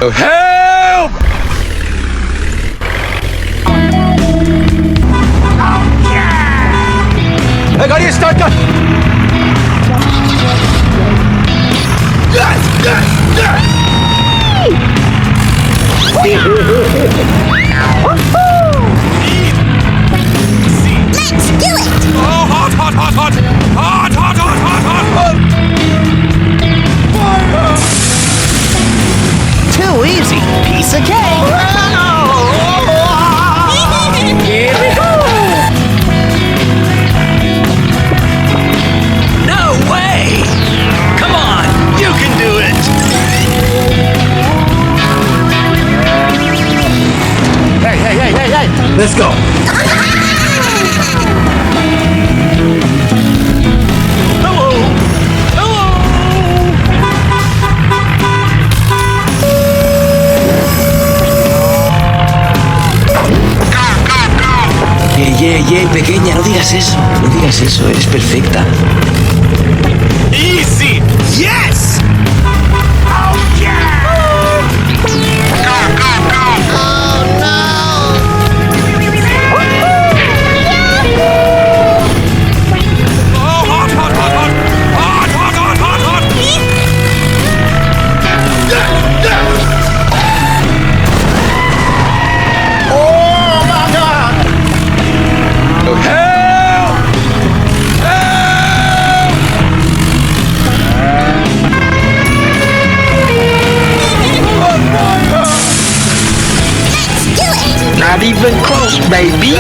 Oh, help! Hey, गाड़ी start कर। Yes, yes, yes. Let's do it! Oh, hot, hot, hot, hot, hot, hot, hot, hot, hot, hot. Too easy. Piece of cake. Here we go. No way. Come on. You can do it. Hey, hey, hey, hey, hey. Let's go. Hello. Hello. Pequeña, no digas eso. No digas eso, eres perfecta. Easy. Yes. Oh no! Oh, hot, hot, hot, hot, hot, hot, hot, hot, hot. Yes, yes. Oh my God! Oh, help! Help! Let's do it! Not even close, baby.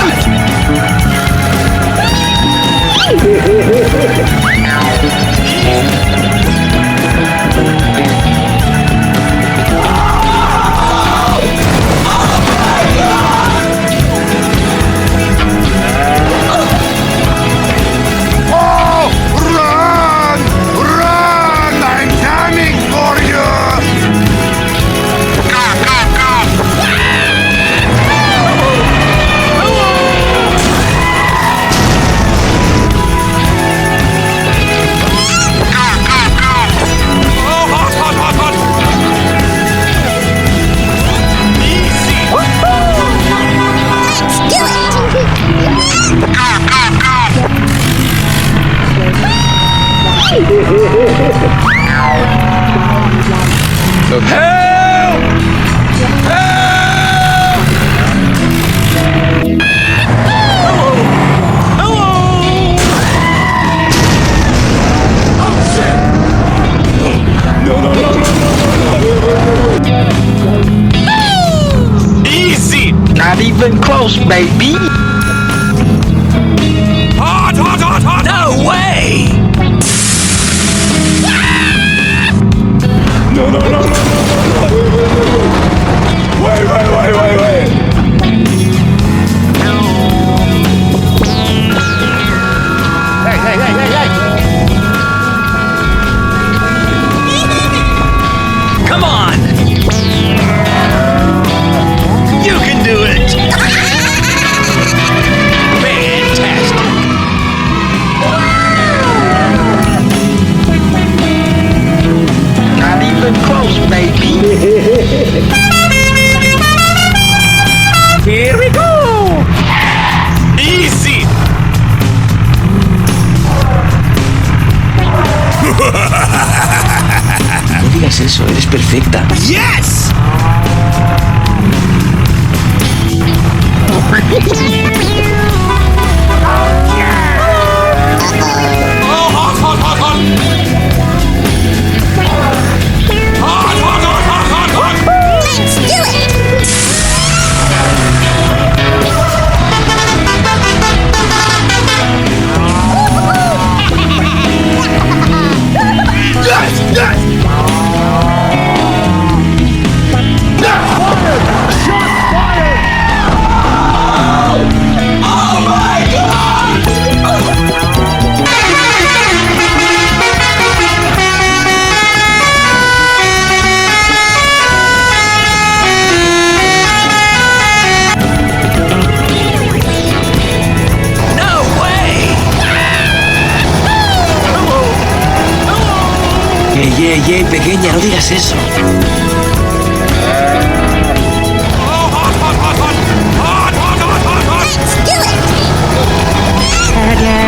Oh, run! Run! I'm coming for you! Go, go, go! Oh, hot, hot, hot, hot! Easy! Let's do it! Oh, help! Help! Easy! Not even close, baby. Hot, hot, hot, hot! No way! Wait. Hey, hey, hey, hey, hey! Come on! You can do it! Fantastic! Not even close, baby! Here we go! Easy! No digas eso, eres perfecta. Yes! Oh, hot, hot, hot, hot! Hot, hot, hot, hot, hot, hot! Let's do it! Yes, yes! Pequeña, no digas eso. Let's